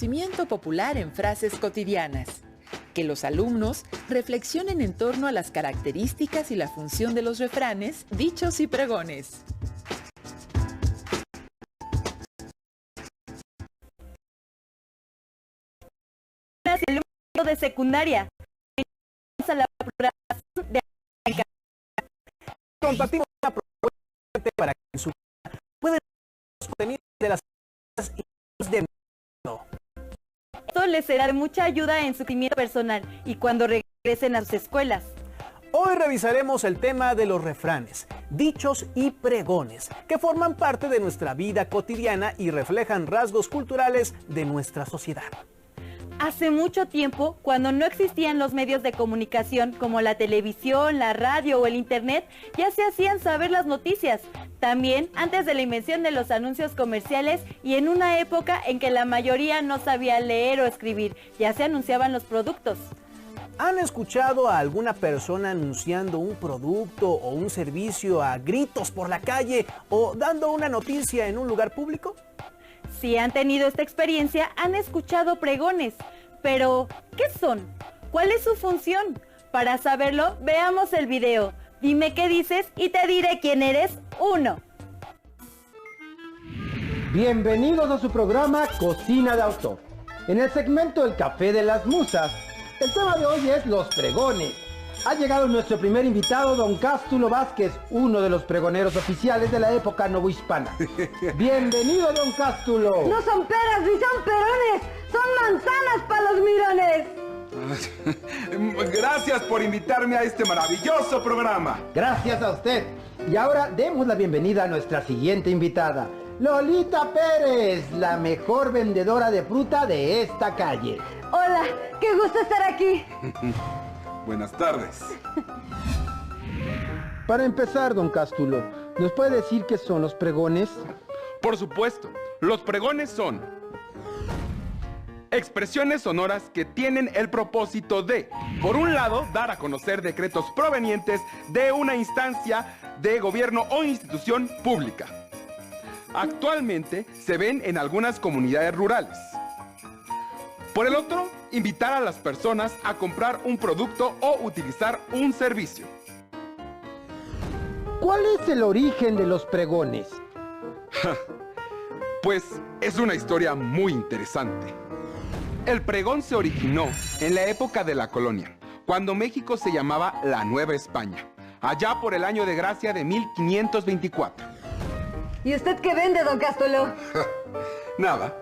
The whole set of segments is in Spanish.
Conocimiento popular en frases cotidianas. Que los alumnos reflexionen en torno a las características y la función de los refranes, dichos y pregones. El de secundaria. La de... Compartimos una propuesta para que en su pueden contenido de las de Esto les será de mucha ayuda en su crecimiento personal y cuando regresen a sus escuelas. Hoy revisaremos el tema de los refranes, dichos y pregones, que forman parte de nuestra vida cotidiana y reflejan rasgos culturales de nuestra sociedad. Hace mucho tiempo, cuando no existían los medios de comunicación como la televisión, la radio o el internet, ya se hacían saber las noticias. También antes de la invención de los anuncios comerciales y en una época en que la mayoría no sabía leer o escribir, ya se anunciaban los productos. ¿Han escuchado a alguna persona anunciando un producto o un servicio a gritos por la calle o dando una noticia en un lugar público? Si han tenido esta experiencia, han escuchado pregones. Pero, ¿qué son? ¿Cuál es su función? Para saberlo, veamos el video. Dime qué dices y te diré quién eres. 1. Bienvenidos a su programa Cocina de Autor. En el segmento El Café de las Musas, el tema de hoy es los pregones. Ha llegado nuestro primer invitado, don Cástulo Vázquez, uno de los pregoneros oficiales de la época novohispana. Bienvenido, don Cástulo. No son peras ni son perones, son manzanas para los mirones. Gracias por invitarme a este maravilloso programa. Gracias a usted. Y ahora demos la bienvenida a nuestra siguiente invitada, Lolita Pérez, la mejor vendedora de fruta de esta calle. Hola, qué gusto estar aquí. Buenas tardes. Para empezar, don Cástulo, ¿nos puede decir qué son los pregones? Por supuesto, los pregones son expresiones sonoras que tienen el propósito de, por un lado, dar a conocer decretos provenientes de una instancia de gobierno o institución pública. Actualmente se ven en algunas comunidades rurales. Por el otro, invitar a las personas a comprar un producto o utilizar un servicio. ¿Cuál es el origen de los pregones? Pues es una historia muy interesante. El pregón se originó en la época de la colonia, cuando México se llamaba la Nueva España, allá por el año de gracia de 1524. ¿Y usted qué vende, don Cástulo? Nada,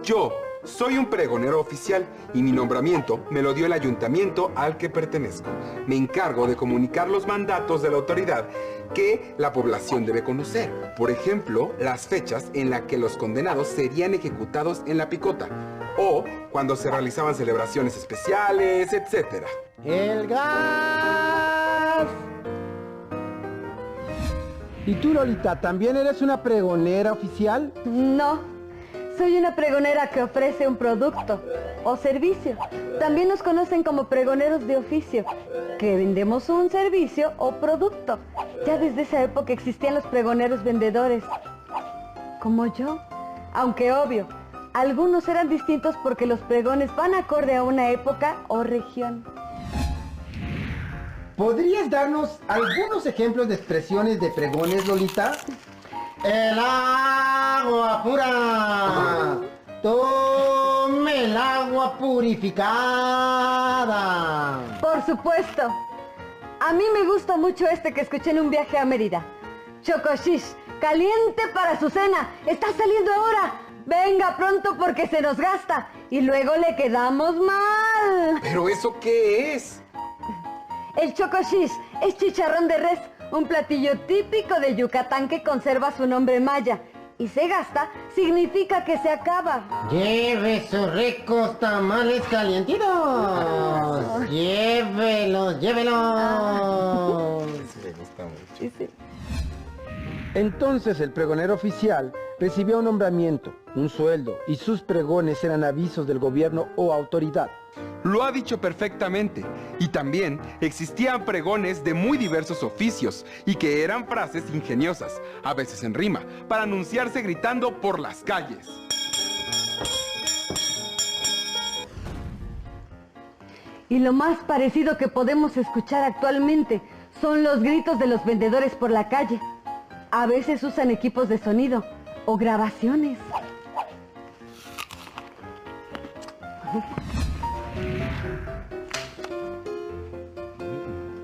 yo soy un pregonero oficial y mi nombramiento me lo dio el ayuntamiento al que pertenezco. Me encargo de comunicar los mandatos de la autoridad que la población debe conocer. Por ejemplo, las fechas en las que los condenados serían ejecutados en la picota o cuando se realizaban celebraciones especiales, etc. ¡El gas! ¿Y tú, Lolita, también eres una pregonera oficial? No. Soy una pregonera que ofrece un producto o servicio. También nos conocen como pregoneros de oficio, que vendemos un servicio o producto. Ya desde esa época existían los pregoneros vendedores, como yo. Aunque obvio, algunos eran distintos porque los pregones van acorde a una época o región. ¿Podrías darnos algunos ejemplos de expresiones de pregones, Lolita? ¡El agua pura! ¡Tome el agua purificada! Por supuesto. A mí me gusta mucho este que escuché en un viaje a Mérida. Chocoshish, caliente para su cena. Está saliendo ahora. Venga pronto porque se nos gasta. Y luego le quedamos mal. ¿Pero eso qué es? El chocoshish es chicharrón de res. Un platillo típico de Yucatán que conserva su nombre maya. Y se gasta significa que se acaba. ¡Lleve sus ricos tamales calientitos! ¡Llévelos, llévelos! Eso me gusta mucho. Sí, sí. Entonces el pregonero oficial recibía un nombramiento, un sueldo, y sus pregones eran avisos del gobierno o autoridad. Lo ha dicho perfectamente. Y también existían pregones de muy diversos oficios y que eran frases ingeniosas, a veces en rima, para anunciarse gritando por las calles. Y lo más parecido que podemos escuchar actualmente son los gritos de los vendedores por la calle. A veces usan equipos de sonido o grabaciones.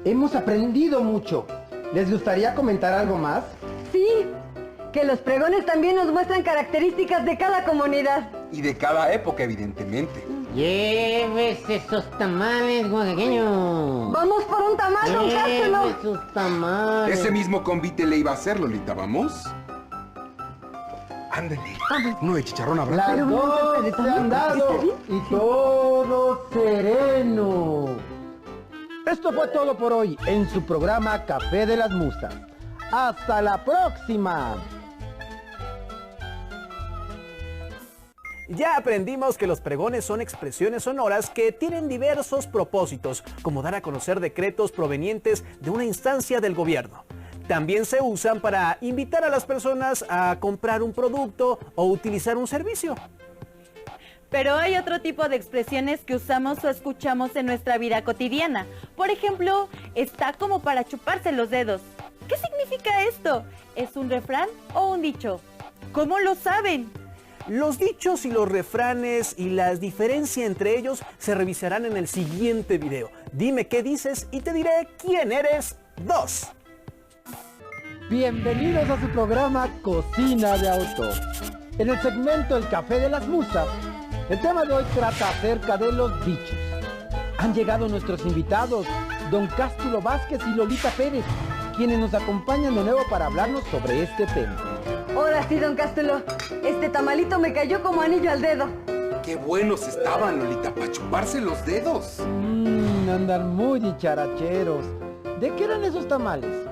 Hemos aprendido mucho. ¿Les gustaría comentar algo más? Sí, que los pregones también nos muestran características de cada comunidad. Y de cada época, evidentemente. Llévese esos tamales, oaxaqueño. ¡Vamos por un tamal, don Cástulo! Llévese sus tamales. Ese mismo convite le iba a hacer, Lolita, ¿vamos? Ándale. Uno de chicharrón habrá. Las Pero dos no se se han dado y todo sereno. Esto fue todo por hoy en su programa Café de las Musas. ¡Hasta la próxima! Ya aprendimos que los pregones son expresiones sonoras que tienen diversos propósitos, como dar a conocer decretos provenientes de una instancia del gobierno. También se usan para invitar a las personas a comprar un producto o utilizar un servicio. Pero hay otro tipo de expresiones que usamos o escuchamos en nuestra vida cotidiana. Por ejemplo, está como para chuparse los dedos. ¿Qué significa esto? ¿Es un refrán o un dicho? ¿Cómo lo saben? Los dichos y los refranes y las diferencias entre ellos se revisarán en el siguiente video. Dime qué dices y te diré quién eres 2. Bienvenidos a su programa Cocina de Autor. En el segmento El Café de las Musas, el tema de hoy trata acerca de los dichos. Han llegado nuestros invitados, don Cástulo Vázquez y Lolita Pérez, quienes nos acompañan de nuevo para hablarnos sobre este tema. Ahora sí, don Cástulo. Este tamalito me cayó como anillo al dedo. ¡Qué buenos estaban, Lolita, para chuparse los dedos! Andan muy dicharacheros. ¿De qué eran esos tamales?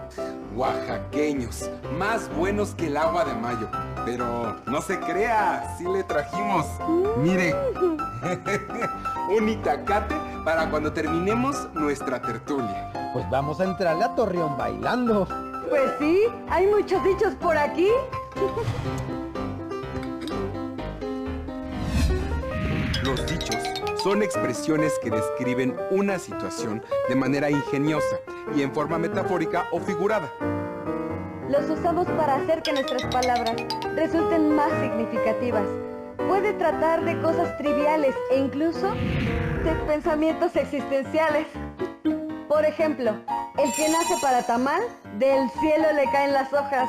Oaxaqueños, más buenos que el agua de mayo. Pero no se crea, sí le trajimos. Mire, un itacate para cuando terminemos nuestra tertulia. Pues vamos a entrarle a Torreón bailando. Pues sí, hay muchos dichos por aquí. Los dichos son expresiones que describen una situación de manera ingeniosa y en forma metafórica o figurada. Los usamos para hacer que nuestras palabras resulten más significativas. Puede tratar de cosas triviales e incluso de pensamientos existenciales. Por ejemplo, el que nace para tamal, del cielo le caen las hojas.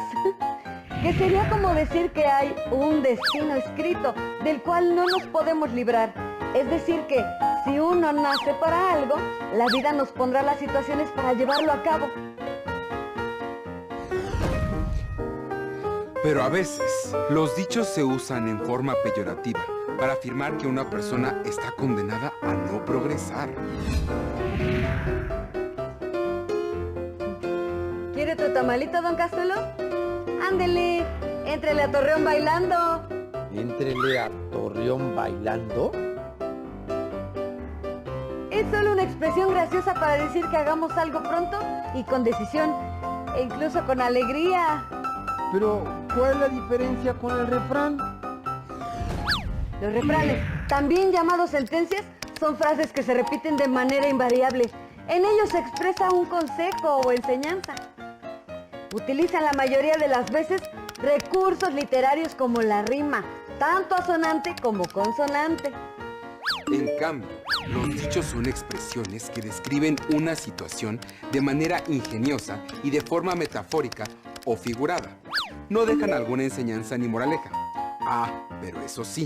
Que sería como decir que hay un destino escrito del cual no nos podemos librar. Es decir que si uno nace para algo, la vida nos pondrá las situaciones para llevarlo a cabo. Pero a veces, los dichos se usan en forma peyorativa para afirmar que una persona está condenada a no progresar. ¿Quiere tu tamalito, don Cástulo? Ándele, éntrele a Torreón bailando. ¿Éntrele a Torreón bailando? Es solo una expresión graciosa para decir que hagamos algo pronto y con decisión, e incluso con alegría. Pero, ¿cuál es la diferencia con el refrán? Los refranes, también llamados sentencias, son frases que se repiten de manera invariable. En ellos se expresa un consejo o enseñanza. Utilizan la mayoría de las veces recursos literarios como la rima, tanto asonante como consonante. En cambio, los dichos son expresiones que describen una situación de manera ingeniosa y de forma metafórica o figurada. No dejan alguna enseñanza ni moraleja. Pero eso sí,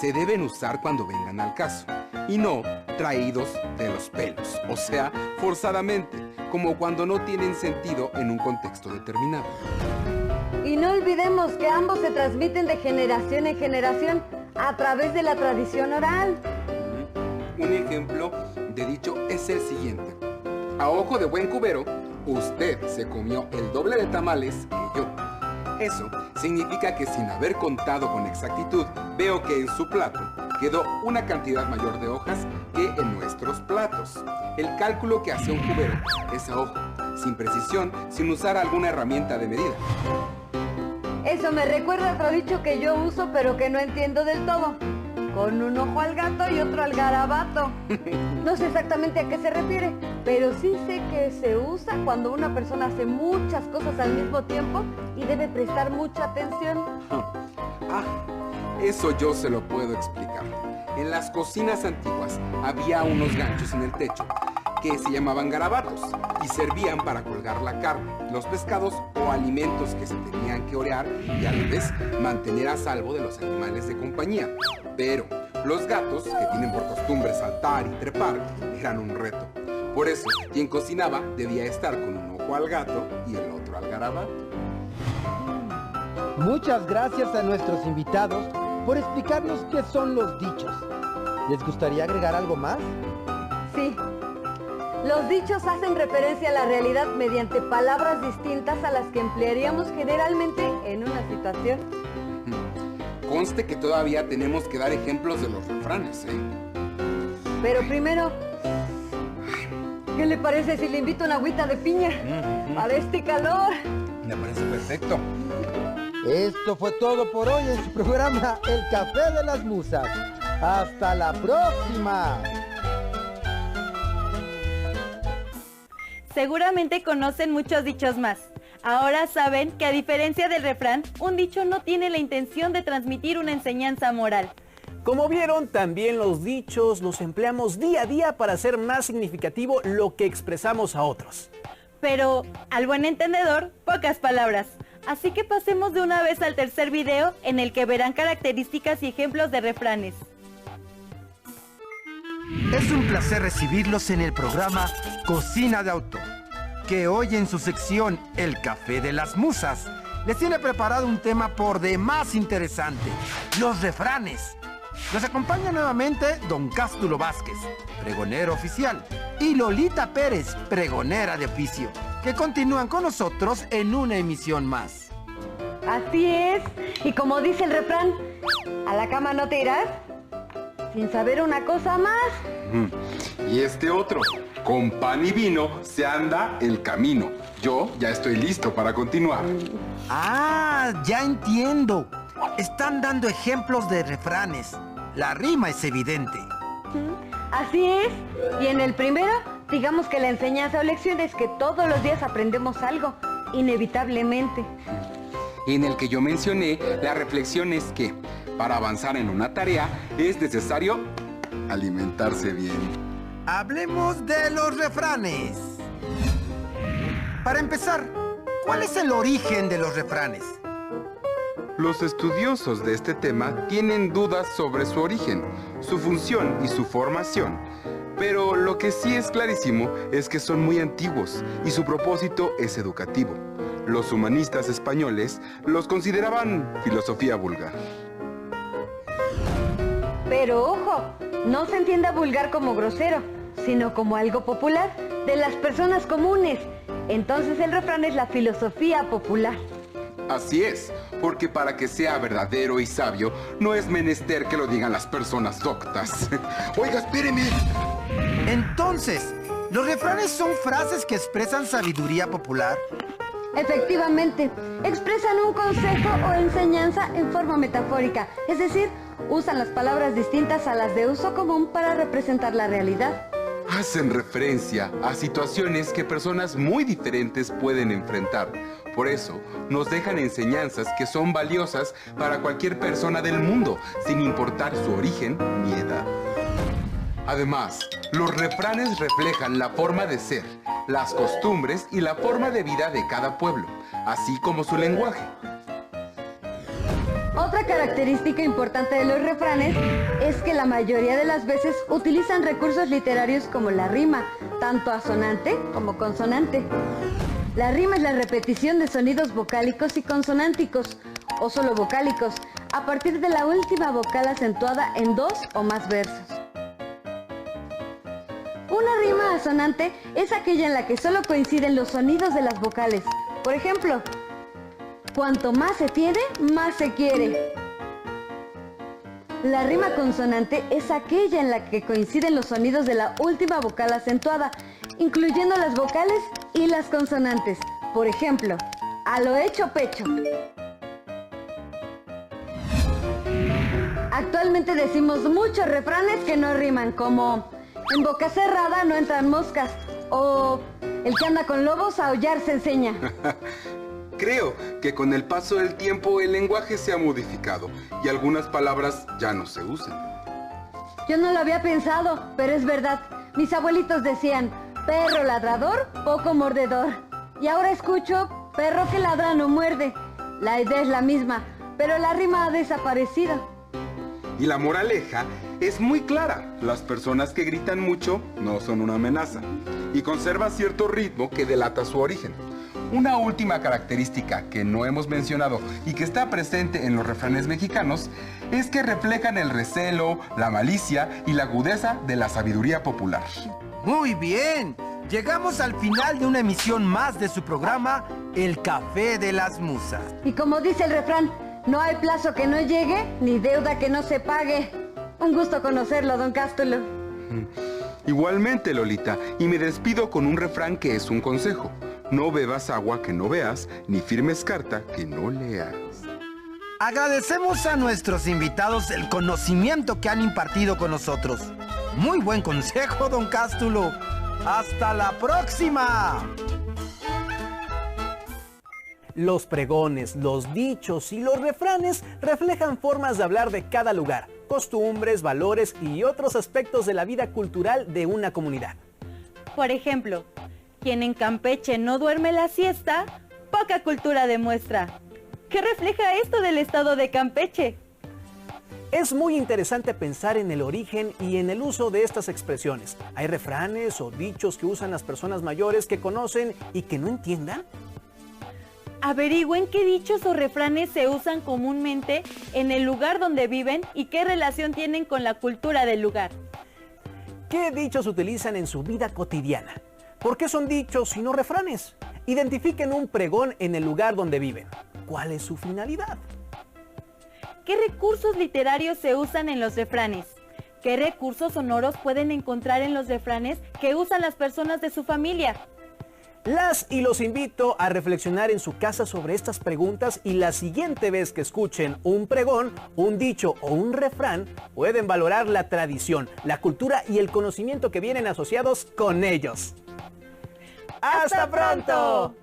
se deben usar cuando vengan al caso, y no traídos de los pelos, o sea, forzadamente, como cuando no tienen sentido en un contexto determinado. Y no olvidemos que ambos se transmiten de generación en generación a través de la tradición oral. Un ejemplo de dicho es el siguiente. A ojo de buen cubero, usted se comió el doble de tamales que yo. Eso significa que sin haber contado con exactitud, veo que en su plato quedó una cantidad mayor de hojas que en nuestros platos. El cálculo que hace un cubero es a ojo, sin precisión, sin usar alguna herramienta de medida. Eso me recuerda a otro dicho que yo uso pero que no entiendo del todo. con un ojo al gato y otro al garabato. No sé exactamente a qué se refiere, pero sí sé que se usa cuando una persona hace muchas cosas al mismo tiempo y debe prestar mucha atención. Eso yo se lo puedo explicar. En las cocinas antiguas había unos ganchos en el techo que se llamaban garabatos y servían para colgar la carne, los pescados o alimentos que se tenían que orear y a la vez mantener a salvo de los animales de compañía. Pero los gatos, que tienen por costumbre saltar y trepar, eran un reto. Por eso, quien cocinaba debía estar con un ojo al gato y el otro al garabato. Muchas gracias a nuestros invitados por explicarnos qué son los dichos. ¿Les gustaría agregar algo más? Sí. Los dichos hacen referencia a la realidad mediante palabras distintas a las que emplearíamos generalmente en una situación. Conste que todavía tenemos que dar ejemplos de los refranes, ¿eh? Pero primero, ¿qué le parece si le invito una agüita de piña para este calor? Me parece perfecto. Esto fue todo por hoy en su programa El Café de las Musas. ¡Hasta la próxima! Seguramente conocen muchos dichos más. Ahora saben que a diferencia del refrán, un dicho no tiene la intención de transmitir una enseñanza moral. Como vieron, también los dichos los empleamos día a día para hacer más significativo lo que expresamos a otros. Pero, al buen entendedor, pocas palabras. Así que pasemos de una vez al tercer video en el que verán características y ejemplos de refranes. Es un placer recibirlos en el programa Cocina de Autor, que hoy en su sección El Café de las Musas les tiene preparado un tema por demás interesante, los refranes. Nos acompaña nuevamente Don Cástulo Vázquez, pregonero oficial, y Lolita Pérez, pregonera de oficio, que continúan con nosotros en una emisión más. Así es. Y como dice el refrán, ¿a la cama no te irás sin saber una cosa más? Y este otro, con pan y vino se anda el camino. Yo ya estoy listo para continuar. Ah, ya entiendo. Están dando ejemplos de refranes. La rima es evidente. Así es. Y en el primero, digamos que la enseñanza o lección es que todos los días aprendemos algo, inevitablemente. En el que yo mencioné, la reflexión es que para avanzar en una tarea es necesario alimentarse bien. Hablemos de los refranes. Para empezar, ¿cuál es el origen de los refranes? Los estudiosos de este tema tienen dudas sobre su origen, su función y su formación. Pero lo que sí es clarísimo es que son muy antiguos y su propósito es educativo. Los humanistas españoles los consideraban filosofía vulgar. Pero ojo, no se entienda vulgar como grosero, sino como algo popular, de las personas comunes. Entonces el refrán es la filosofía popular. Así es, porque para que sea verdadero y sabio, no es menester que lo digan las personas doctas. Oiga, espéreme. Entonces, ¿los refranes son frases que expresan sabiduría popular? Efectivamente, expresan un consejo o enseñanza en forma metafórica, es decir, usan las palabras distintas a las de uso común para representar la realidad. Hacen referencia a situaciones que personas muy diferentes pueden enfrentar. Por eso, nos dejan enseñanzas que son valiosas para cualquier persona del mundo, sin importar su origen ni edad. Además, los refranes reflejan la forma de ser, las costumbres y la forma de vida de cada pueblo, así como su lenguaje. Otra característica importante de los refranes es que la mayoría de las veces utilizan recursos literarios como la rima, tanto asonante como consonante. La rima es la repetición de sonidos vocálicos y consonánticos, o solo vocálicos, a partir de la última vocal acentuada en dos o más versos. Una rima asonante es aquella en la que solo coinciden los sonidos de las vocales. Por ejemplo, cuanto más se tiene, más se quiere. La rima consonante es aquella en la que coinciden los sonidos de la última vocal acentuada, incluyendo las vocales y las consonantes. Por ejemplo, a lo hecho pecho. Actualmente decimos muchos refranes que no riman, como en boca cerrada no entran moscas, o el que anda con lobos a aullar se enseña. Creo que con el paso del tiempo el lenguaje se ha modificado y algunas palabras ya no se usan. Yo no lo había pensado, pero es verdad. Mis abuelitos decían, perro ladrador, poco mordedor. Y ahora escucho, perro que ladra no muerde. La idea es la misma, pero la rima ha desaparecido. Y la moraleja es muy clara. Las personas que gritan mucho no son una amenaza y conservan cierto ritmo que delata su origen. Una última característica que no hemos mencionado y que está presente en los refranes mexicanos es que reflejan el recelo, la malicia y la agudeza de la sabiduría popular. Muy bien, llegamos al final de una emisión más de su programa, El Café de las Musas. Y como dice el refrán, no hay plazo que no llegue, ni deuda que no se pague. Un gusto conocerlo, don Cástulo. Igualmente, Lolita, y me despido con un refrán que es un consejo. No bebas agua que no veas, ni firmes carta que no leas. Agradecemos a nuestros invitados el conocimiento que han impartido con nosotros. Muy buen consejo, don Cástulo. ¡Hasta la próxima! Los pregones, los dichos y los refranes reflejan formas de hablar de cada lugar, costumbres, valores y otros aspectos de la vida cultural de una comunidad. Por ejemplo, quien en Campeche no duerme la siesta, poca cultura demuestra. ¿Qué refleja esto del estado de Campeche? Es muy interesante pensar en el origen y en el uso de estas expresiones. ¿Hay refranes o dichos que usan las personas mayores que conocen y que no entiendan? Averigüen qué dichos o refranes se usan comúnmente en el lugar donde viven y qué relación tienen con la cultura del lugar. ¿Qué dichos utilizan en su vida cotidiana? ¿Por qué son dichos y no refranes? Identifiquen un pregón en el lugar donde viven. ¿Cuál es su finalidad? ¿Qué recursos literarios se usan en los refranes? ¿Qué recursos sonoros pueden encontrar en los refranes que usan las personas de su familia? Las y los invito a reflexionar en su casa sobre estas preguntas y la siguiente vez que escuchen un pregón, un dicho o un refrán, pueden valorar la tradición, la cultura y el conocimiento que vienen asociados con ellos. ¡Hasta pronto!